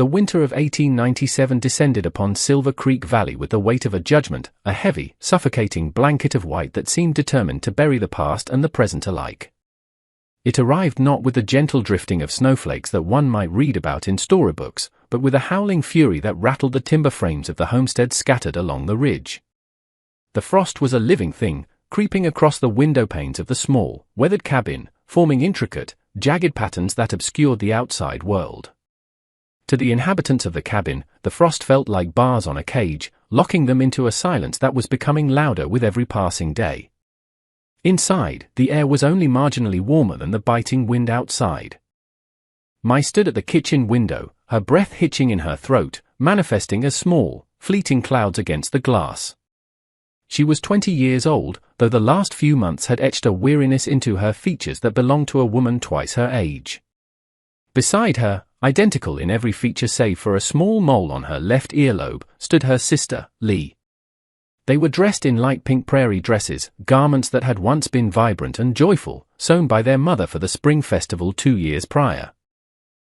The winter of 1897 descended upon Silver Creek Valley with the weight of a judgment, a heavy, suffocating blanket of white that seemed determined to bury the past and the present alike. It arrived not with the gentle drifting of snowflakes that one might read about in storybooks, but with a howling fury that rattled the timber frames of the homesteads scattered along the ridge. The frost was a living thing, creeping across the window panes of the small, weathered cabin, forming intricate, jagged patterns that obscured the outside world. To the inhabitants of the cabin, the frost felt like bars on a cage, locking them into a silence that was becoming louder with every passing day. Inside, the air was only marginally warmer than the biting wind outside. Mai stood at the kitchen window, her breath hitching in her throat, manifesting as small, fleeting clouds against the glass. She was 20 years old, though the last few months had etched a weariness into her features that belonged to a woman twice her age. Beside her, identical in every feature save for a small mole on her left earlobe, stood her sister, Lee. They were dressed in light pink prairie dresses, garments that had once been vibrant and joyful, sewn by their mother for the spring festival 2 years prior.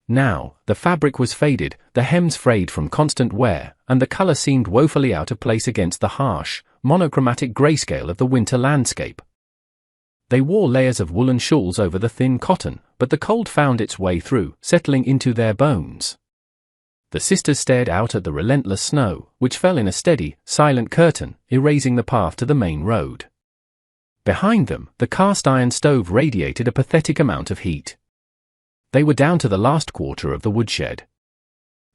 Now, the fabric was faded, the hems frayed from constant wear, and the color seemed woefully out of place against the harsh, monochromatic grayscale of the winter landscape. They wore layers of woolen shawls over the thin cotton, but the cold found its way through, settling into their bones. The sisters stared out at the relentless snow, which fell in a steady, silent curtain, erasing the path to the main road. Behind them, the cast-iron stove radiated a pathetic amount of heat. They were down to the last quarter of the woodshed.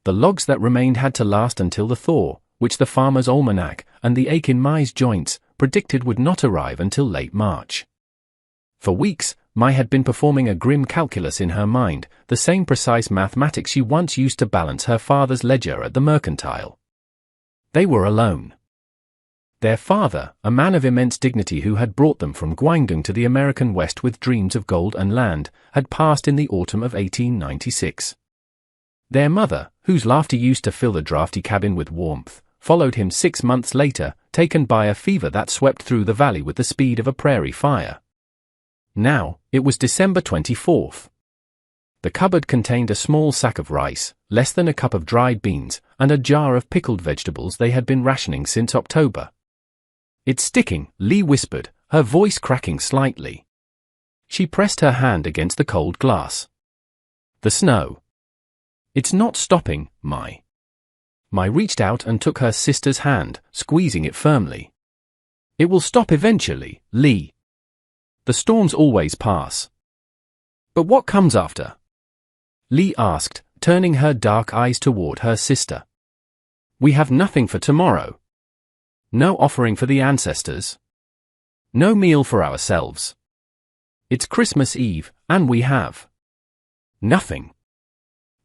The logs that remained had to last until the thaw, which the farmer's almanac, and the ache in Mai's joints, predicted would not arrive until late March. For weeks, Mai had been performing a grim calculus in her mind, the same precise mathematics she once used to balance her father's ledger at the mercantile. They were alone. Their father, a man of immense dignity who had brought them from Guangdong to the American West with dreams of gold and land, had passed in the autumn of 1896. Their mother, whose laughter used to fill the drafty cabin with warmth, followed him 6 months later, taken by a fever that swept through the valley with the speed of a prairie fire. Now, it was December 24th. The cupboard contained a small sack of rice, less than a cup of dried beans, and a jar of pickled vegetables they had been rationing since October. "It's sticking," Lee whispered, her voice cracking slightly. She pressed her hand against the cold glass. "The snow." "It's not stopping, Mai." Mai reached out and took her sister's hand, squeezing it firmly. "It will stop eventually, Lee. The storms always pass." "But what comes after?" Lee asked, turning her dark eyes toward her sister. "We have nothing for tomorrow. No offering for the ancestors. No meal for ourselves. It's Christmas Eve, and we have nothing."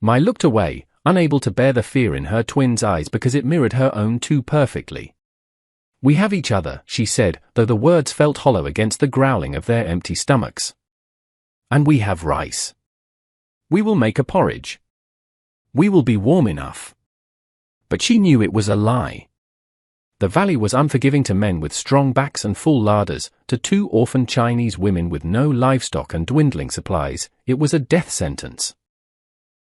Mai looked away, unable to bear the fear in her twin's eyes because it mirrored her own too perfectly. "We have each other," she said, though the words felt hollow against the growling of their empty stomachs. "And we have rice. We will make a porridge. We will be warm enough." But she knew it was a lie. The valley was unforgiving to men with strong backs and full larders, to 2 orphaned Chinese women with no livestock and dwindling supplies, it was a death sentence.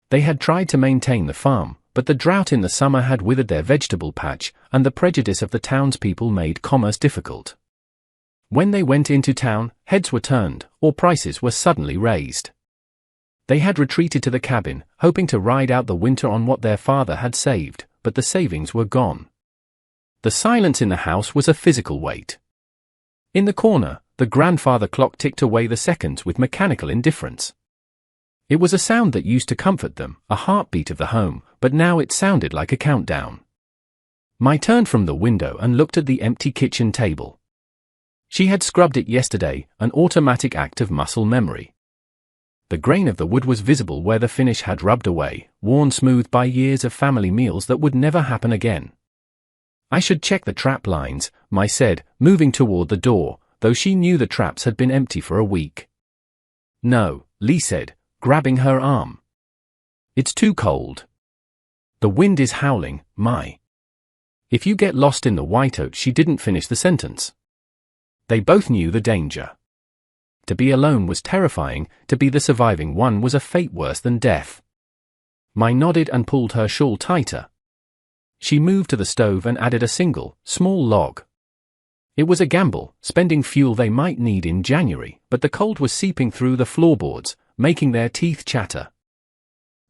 They had tried to maintain the farm, but the drought in the summer had withered their vegetable patch, and the prejudice of the townspeople made commerce difficult. When they went into town, heads were turned, or prices were suddenly raised. They had retreated to the cabin, hoping to ride out the winter on what their father had saved, but the savings were gone. The silence in the house was a physical weight. In the corner, the grandfather clock ticked away the seconds with mechanical indifference. It was a sound that used to comfort them, a heartbeat of the home, but now it sounded like a countdown. Mai turned from the window and looked at the empty kitchen table. She had scrubbed it yesterday, an automatic act of muscle memory. The grain of the wood was visible where the finish had rubbed away, worn smooth by years of family meals that would never happen again. "I should check the trap lines," Mai said, moving toward the door, though she knew the traps had been empty for a week. "No," Lee said, grabbing her arm. "It's too cold. The wind is howling, Mai. If you get lost in the whiteout." She didn't finish the sentence. They both knew the danger. To be alone was terrifying, to be the surviving one was a fate worse than death. Mai nodded and pulled her shawl tighter. She moved to the stove and added a single, small log. It was a gamble, spending fuel they might need in January, but the cold was seeping through the floorboards, making their teeth chatter.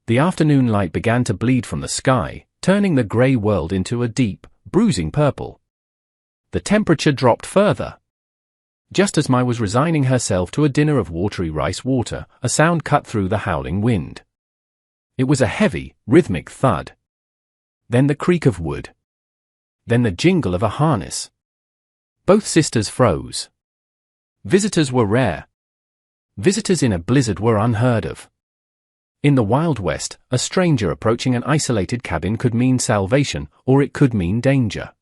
The afternoon light began to bleed from the sky, turning the grey world into a deep, bruising purple. The temperature dropped further. Just as Mai was resigning herself to a dinner of watery rice water, a sound cut through the howling wind. It was a heavy, rhythmic thud. Then the creak of wood. Then the jingle of a harness. Both sisters froze. Visitors were rare. Visitors in a blizzard were unheard of. In the Wild West, a stranger approaching an isolated cabin could mean salvation, or it could mean danger.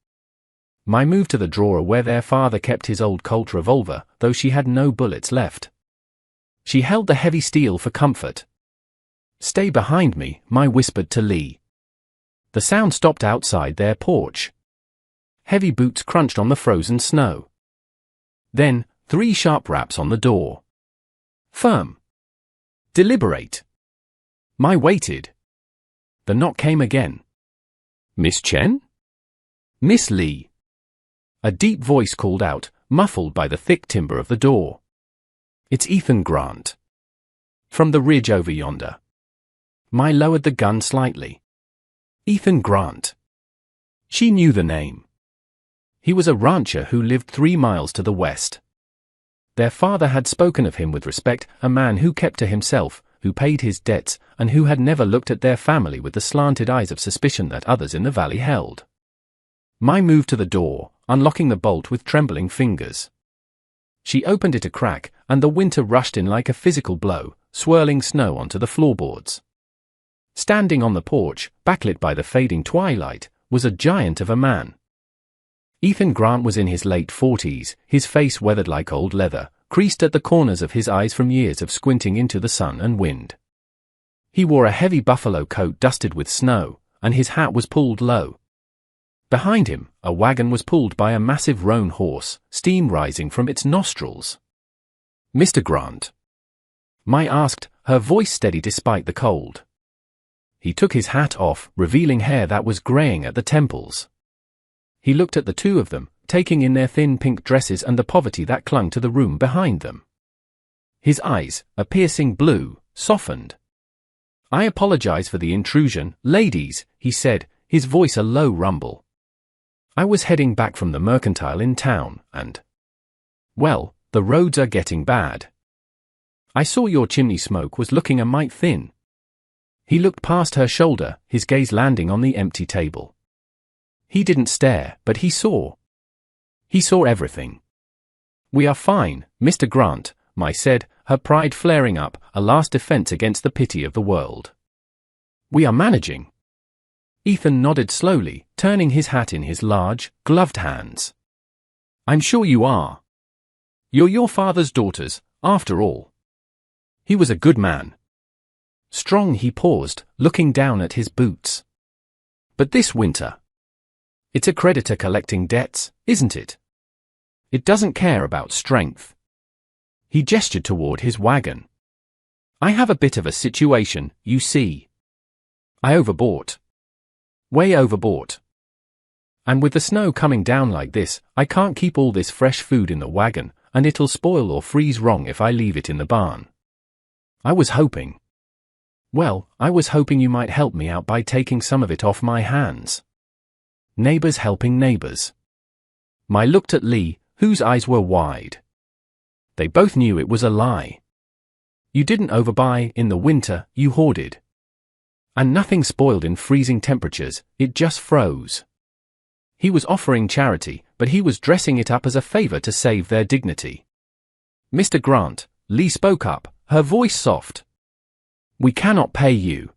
Mai moved to the drawer where their father kept his old Colt revolver, though she had no bullets left. She held the heavy steel for comfort. "Stay behind me," Mai whispered to Lee. The sound stopped outside their porch. Heavy boots crunched on the frozen snow. Then, 3 sharp raps on the door. Firm. Deliberate. Mai waited. The knock came again. "Miss Chen?" "Miss Lee." A deep voice called out, muffled by the thick timber of the door. "It's Ethan Grant. From the ridge over yonder." Mai lowered the gun slightly. Ethan Grant. She knew the name. He was a rancher who lived 3 miles to the west. Their father had spoken of him with respect, a man who kept to himself, who paid his debts, and who had never looked at their family with the slanted eyes of suspicion that others in the valley held. Mai moved to the door, unlocking the bolt with trembling fingers. She opened it a crack, and the winter rushed in like a physical blow, swirling snow onto the floorboards. Standing on the porch, backlit by the fading twilight, was a giant of a man. Ethan Grant was in his late 40s, his face weathered like old leather, creased at the corners of his eyes from years of squinting into the sun and wind. He wore a heavy buffalo coat dusted with snow, and his hat was pulled low. Behind him, a wagon was pulled by a massive roan horse, steam rising from its nostrils. "Mr. Grant?" Mai asked, her voice steady despite the cold. He took his hat off, revealing hair that was graying at the temples. He looked at the two of them, taking in their thin pink dresses and the poverty that clung to the room behind them. His eyes, a piercing blue, softened. "I apologize for the intrusion, ladies," he said, his voice a low rumble. "I was heading back from the mercantile in town, and... well, the roads are getting bad. I saw your chimney smoke was looking a mite thin." He looked past her shoulder, his gaze landing on the empty table. He didn't stare, but he saw. He saw everything. "We are fine, Mr. Grant," Mai said, her pride flaring up, a last defense against the pity of the world. "We are managing." Ethan nodded slowly, turning his hat in his large, gloved hands. "I'm sure you are. You're your father's daughters, after all." He was a good man. Strong. He paused, looking down at his boots. "But this winter. It's a creditor collecting debts, isn't it? It doesn't care about strength." He gestured toward his wagon. "I have a bit of a situation, you see. I overbought. Way overbought. And with the snow coming down like this, I can't keep all this fresh food in the wagon, and it'll spoil or freeze wrong if I leave it in the barn. I was hoping you might help me out by taking some of it off my hands." Neighbors helping neighbors. Mai looked at Lee, whose eyes were wide. They both knew it was a lie. You didn't overbuy in the winter, you hoarded. And nothing spoiled in freezing temperatures, it just froze. He was offering charity, but he was dressing it up as a favor to save their dignity. "Mr. Grant," Lee spoke up, her voice soft. "We cannot pay you."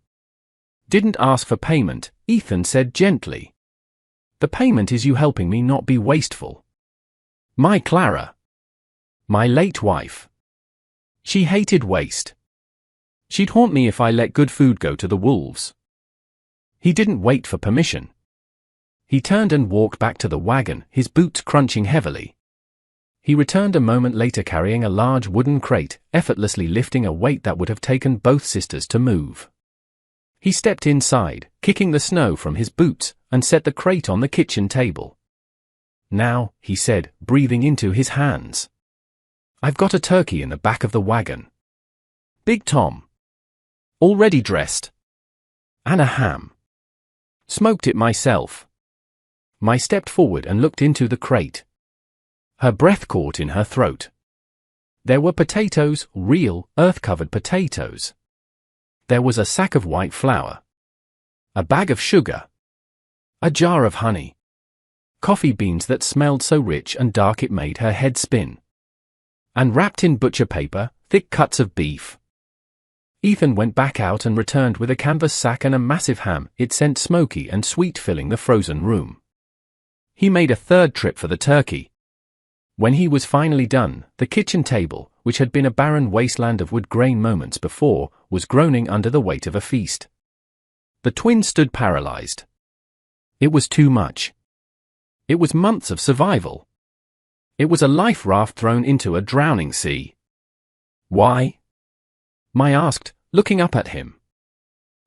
"Didn't ask for payment," Ethan said gently. "The payment is you helping me not be wasteful. My Clara. My late wife. She hated waste. She'd haunt me if I let good food go to the wolves." He didn't wait for permission. He turned and walked back to the wagon, his boots crunching heavily. He returned a moment later carrying a large wooden crate, effortlessly lifting a weight that would have taken both sisters to move. He stepped inside, kicking the snow from his boots, and set the crate on the kitchen table. "Now," he said, breathing into his hands. "I've got a turkey in the back of the wagon. Big Tom. Already dressed. And a ham. Smoked it myself." I stepped forward and looked into the crate. Her breath caught in her throat. There were potatoes, real, earth-covered potatoes. There was a sack of white flour. A bag of sugar. A jar of honey. Coffee beans that smelled so rich and dark it made her head spin. And wrapped in butcher paper, thick cuts of beef. Ethan went back out and returned with a canvas sack and a massive ham. It sent smoky and sweet filling the frozen room. He made a third trip for the turkey. When he was finally done, the kitchen table, which had been a barren wasteland of wood grain moments before, was groaning under the weight of a feast. The twins stood paralyzed. It was too much. It was months of survival. It was a life raft thrown into a drowning sea. "Why?" I asked, looking up at him.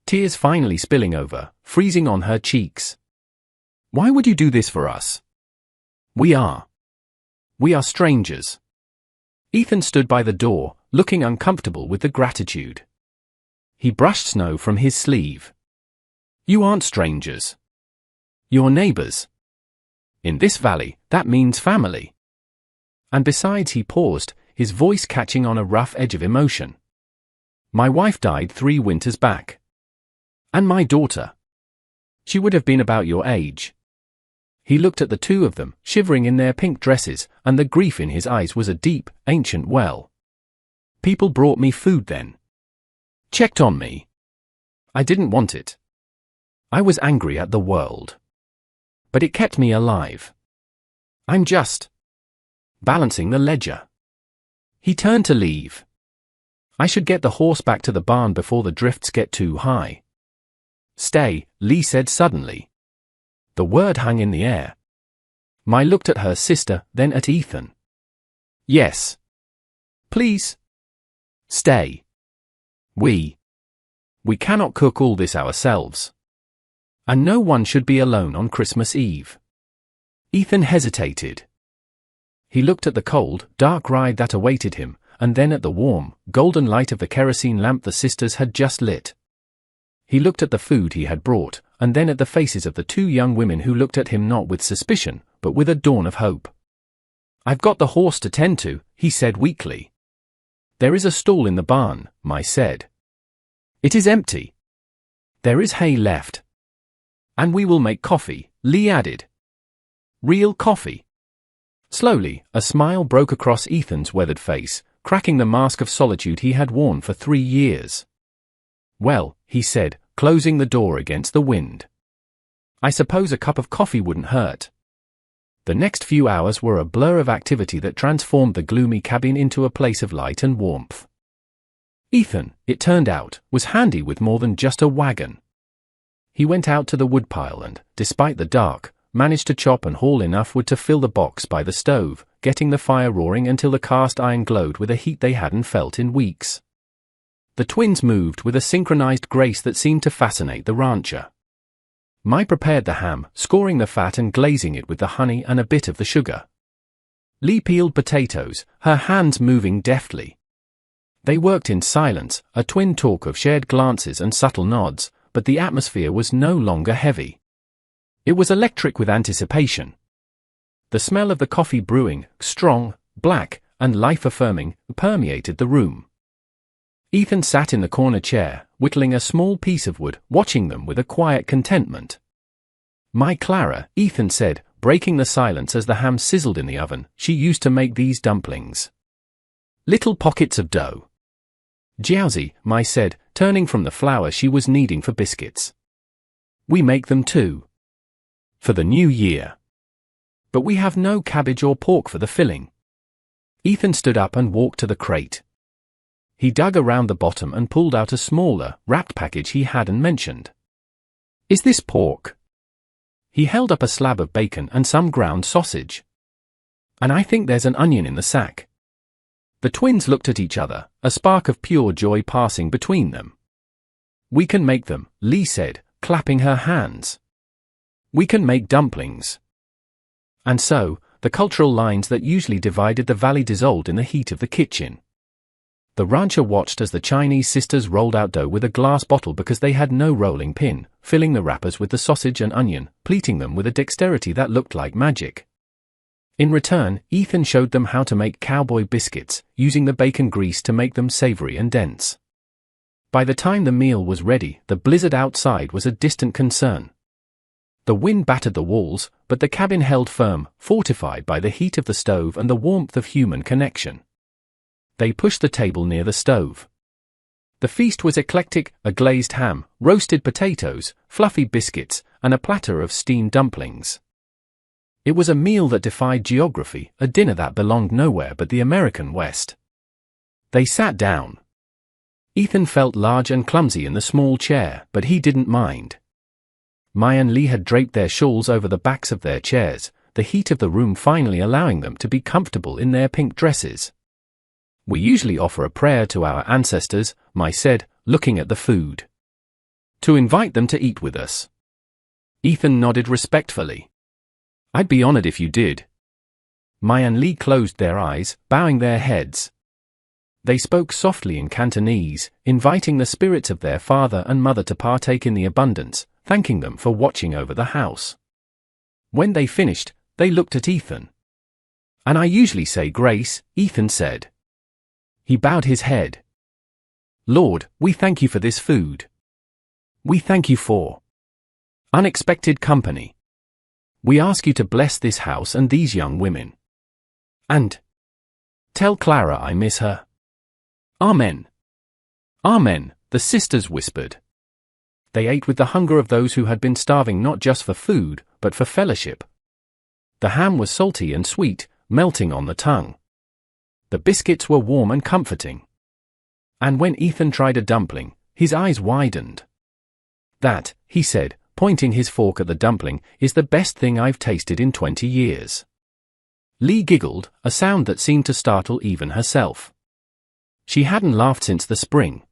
Tears finally spilling over, freezing on her cheeks. "Why would you do this for us? We are strangers." Ethan stood by the door, looking uncomfortable with the gratitude. He brushed snow from his sleeve. "You aren't strangers. You're neighbors. In this valley, that means family." And besides, he paused, his voice catching on a rough edge of emotion. "My wife died 3 winters back. And my daughter. She would have been about your age." He looked at the two of them, shivering in their pink dresses, and the grief in his eyes was a deep, ancient well. "People brought me food then. Checked on me. I didn't want it. I was angry at the world. But it kept me alive. I'm just balancing the ledger." He turned to leave. "I should get the horse back to the barn before the drifts get too high." "Stay," Lee said suddenly. The word hung in the air. I looked at her sister, then at Ethan. "Yes. Please. Stay. We cannot cook all this ourselves. And no one should be alone on Christmas Eve." Ethan hesitated. He looked at the cold, dark ride that awaited him, and then at the warm, golden light of the kerosene lamp the sisters had just lit. He looked at the food he had brought, and then at the faces of the 2 young women who looked at him not with suspicion, but with a dawn of hope. "I've got the horse to tend to," he said weakly. "There is a stall in the barn," I said. "It is empty. There is hay left. And we will make coffee," Lee added. "Real coffee." Slowly, a smile broke across Ethan's weathered face, cracking the mask of solitude he had worn for 3 years. "Well," he said, closing the door against the wind. "I suppose a cup of coffee wouldn't hurt." The next few hours were a blur of activity that transformed the gloomy cabin into a place of light and warmth. Ethan, it turned out, was handy with more than just a wagon. He went out to the woodpile and, despite the dark, managed to chop and haul enough wood to fill the box by the stove, getting the fire roaring until the cast iron glowed with a heat they hadn't felt in weeks. The twins moved with a synchronized grace that seemed to fascinate the rancher. I prepared the ham, scoring the fat and glazing it with the honey and a bit of the sugar. Lee peeled potatoes, her hands moving deftly. They worked in silence, a twin talk of shared glances and subtle nods, but the atmosphere was no longer heavy. It was electric with anticipation. The smell of the coffee brewing, strong, black, and life-affirming, permeated the room. Ethan sat in the corner chair, whittling a small piece of wood, watching them with a quiet contentment. "My Clara," Ethan said, breaking the silence as the ham sizzled in the oven, "she used to make these dumplings. Little pockets of dough." "Jiaozi," I said, turning from the flour she was kneading for biscuits. "We make them too. For the new year. But we have no cabbage or pork for the filling." Ethan stood up and walked to the crate. He dug around the bottom and pulled out a smaller, wrapped package he hadn't mentioned. "Is this pork?" He held up a slab of bacon and some ground sausage. "And I think there's an onion in the sack." The twins looked at each other, a spark of pure joy passing between them. We can make them, Lee said, clapping her hands. We can make dumplings. And so, the cultural lines that usually divided the valley dissolved in the heat of the kitchen. The rancher watched as the Chinese sisters rolled out dough with a glass bottle because they had no rolling pin, filling the wrappers with the sausage and onion, pleating them with a dexterity that looked like magic. In return, Ethan showed them how to make cowboy biscuits, using the bacon grease to make them savory and dense. By the time the meal was ready, the blizzard outside was a distant concern. The wind battered the walls, but the cabin held firm, fortified by the heat of the stove and the warmth of human connection. They pushed the table near the stove. The feast was eclectic: a glazed ham, roasted potatoes, fluffy biscuits, and a platter of steamed dumplings. It was a meal that defied geography, a dinner that belonged nowhere but the American West. They sat down. Ethan felt large and clumsy in the small chair, but he didn't mind. Mai and Lee had draped their shawls over the backs of their chairs, the heat of the room finally allowing them to be comfortable in their pink dresses. We usually offer a prayer to our ancestors, Mai said, looking at the food. To invite them to eat with us. Ethan nodded respectfully. I'd be honored if you did. Mai and Lee closed their eyes, bowing their heads. They spoke softly in Cantonese, inviting the spirits of their father and mother to partake in the abundance, thanking them for watching over the house. When they finished, they looked at Ethan. And I usually say grace, Ethan said. He bowed his head. Lord, we thank you for this food. We thank you for unexpected company. We ask you to bless this house and these young women. And tell Clara I miss her. Amen. Amen, the sisters whispered. They ate with the hunger of those who had been starving not just for food, but for fellowship. The ham was salty and sweet, melting on the tongue. The biscuits were warm and comforting. And when Ethan tried a dumpling, his eyes widened. That, he said, pointing his fork at the dumpling, is the best thing I've tasted in 20 years. Lee giggled, a sound that seemed to startle even herself. She hadn't laughed since the spring.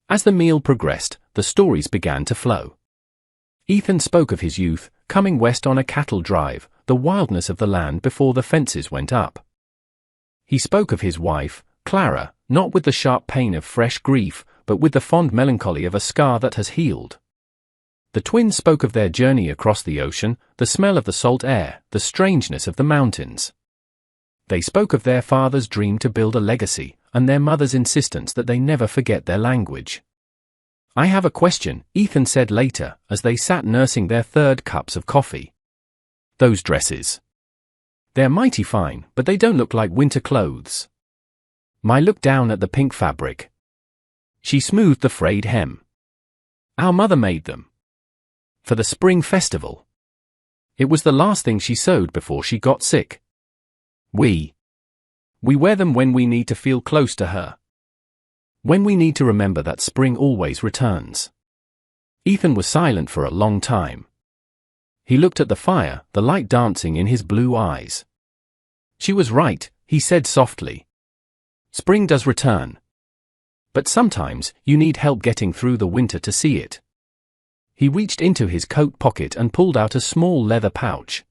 As the meal progressed, the stories began to flow. Ethan spoke of his youth, coming west on a cattle drive, the wildness of the land before the fences went up. He spoke of his wife, Clara, not with the sharp pain of fresh grief, but with the fond melancholy of a scar that has healed. The twins spoke of their journey across the ocean, the smell of the salt air, the strangeness of the mountains. They spoke of their father's dream to build a legacy, and their mother's insistence that they never forget their language. I have a question, Ethan said later, as they sat nursing their third cups of coffee. Those dresses. They're mighty fine, but they don't look like winter clothes. Mai looked down at the pink fabric. She smoothed the frayed hem. Our mother made them. For the spring festival. It was the last thing she sewed before she got sick. We wear them when we need to feel close to her. When we need to remember that spring always returns. Ethan was silent for a long time. He looked at the fire, the light dancing in his blue eyes. She was right, he said softly. Spring does return. But sometimes, you need help getting through the winter to see it. He reached into his coat pocket and pulled out a small leather pouch.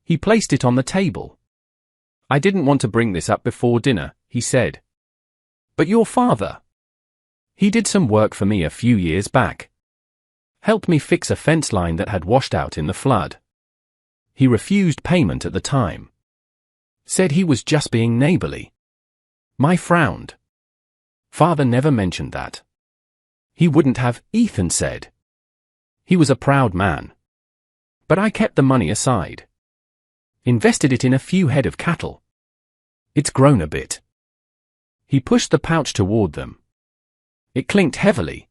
He placed it on the table. I didn't want to bring this up before dinner, he said. But your father. He did some work for me a few years back. Helped me fix a fence line that had washed out in the flood. He refused payment at the time. Said he was just being neighborly. Mai frowned. Father never mentioned that. He wouldn't have, Ethan said. He was a proud man. But I kept the money aside. Invested it in a few head of cattle. It's grown a bit. He pushed the pouch toward them. It clinked heavily.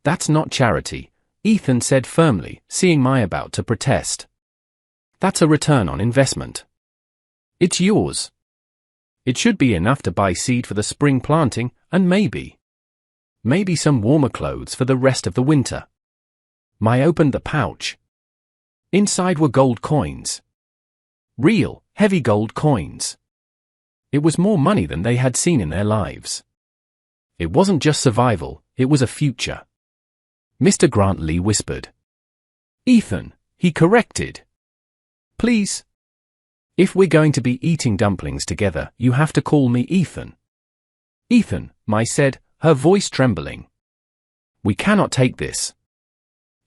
That's not charity, Ethan said firmly, seeing Mai about to protest. That's a return on investment. It's yours. It should be enough to buy seed for the spring planting, and maybe some warmer clothes for the rest of the winter. Mai opened the pouch. Inside were gold coins. Real, heavy gold coins. It was more money than they had seen in their lives. It wasn't just survival, it was a future. Mr. Grantley whispered. Ethan, he corrected. Please. If we're going to be eating dumplings together, you have to call me Ethan. Ethan, Mai said, her voice trembling. We cannot take this.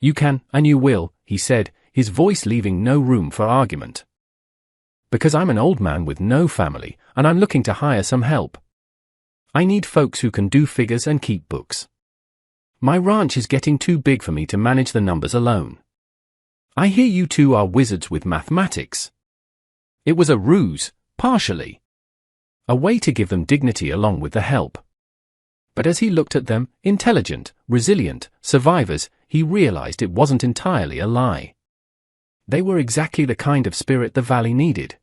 You can, and you will, he said, his voice leaving no room for argument. Because I'm an old man with no family, and I'm looking to hire some help. I need folks who can do figures and keep books. My ranch is getting too big for me to manage the numbers alone. I hear you two are wizards with mathematics. It was a ruse, partially. A way to give them dignity along with the help. But as he looked at them, intelligent, resilient, survivors, he realized it wasn't entirely a lie. They were exactly the kind of spirit the valley needed.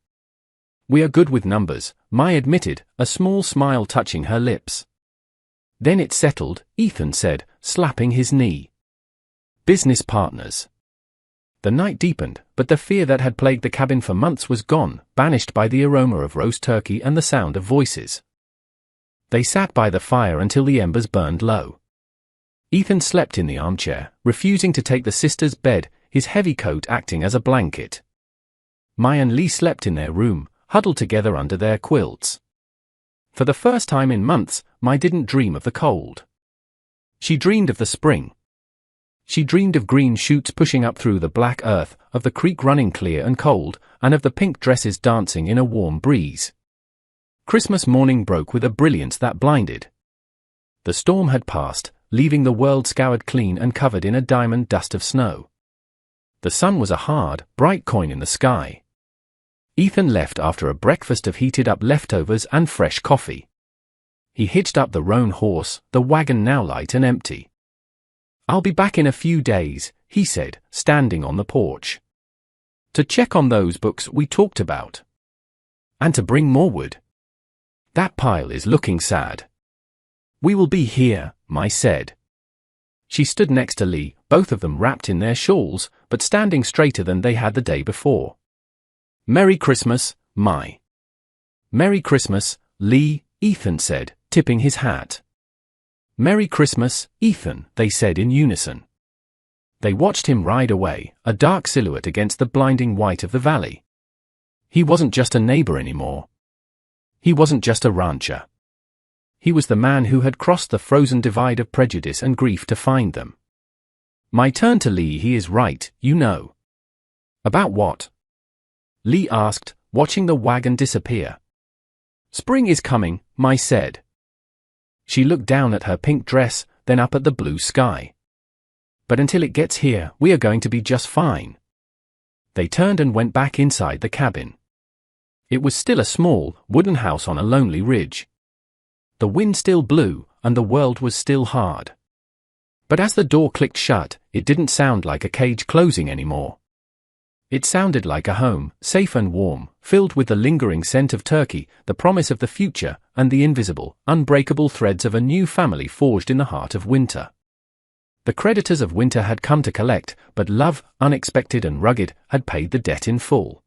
We are good with numbers, Mai admitted, a small smile touching her lips. Then it settled, Ethan said, slapping his knee. Business partners. The night deepened, but the fear that had plagued the cabin for months was gone, banished by the aroma of roast turkey and the sound of voices. They sat by the fire until the embers burned low. Ethan slept in the armchair, refusing to take the sisters' bed, his heavy coat acting as a blanket. Mai and Lee slept in their room, huddled together under their quilts. For the first time in months, Mai didn't dream of the cold. She dreamed of the spring. She dreamed of green shoots pushing up through the black earth, of the creek running clear and cold, and of the pink dresses dancing in a warm breeze. Christmas morning broke with a brilliance that blinded. The storm had passed, leaving the world scoured clean and covered in a diamond dust of snow. The sun was a hard, bright coin in the sky. Ethan left after a breakfast of heated-up leftovers and fresh coffee. He hitched up the roan horse, the wagon now light and empty. I'll be back in a few days, he said, standing on the porch. To check on those books we talked about. And to bring more wood. That pile is looking sad. We will be here, Mai said. She stood next to Lee, both of them wrapped in their shawls, but standing straighter than they had the day before. Merry Christmas, Mai. Merry Christmas, Lee, Ethan said, tipping his hat. Merry Christmas, Ethan, they said in unison. They watched him ride away, a dark silhouette against the blinding white of the valley. He wasn't just a neighbor anymore. He wasn't just a rancher. He was the man who had crossed the frozen divide of prejudice and grief to find them. Mai turned to Lee. He is right, you know. About what? Lee asked, watching the wagon disappear. Spring is coming, Mai said. She looked down at her pink dress, then up at the blue sky. But until it gets here, we are going to be just fine. They turned and went back inside the cabin. It was still a small, wooden house on a lonely ridge. The wind still blew, and the world was still hard. But as the door clicked shut, it didn't sound like a cage closing anymore. It sounded like a home, safe and warm, filled with the lingering scent of turkey, the promise of the future, and the invisible, unbreakable threads of a new family forged in the heart of winter. The creditors of winter had come to collect, but love, unexpected and rugged, had paid the debt in full.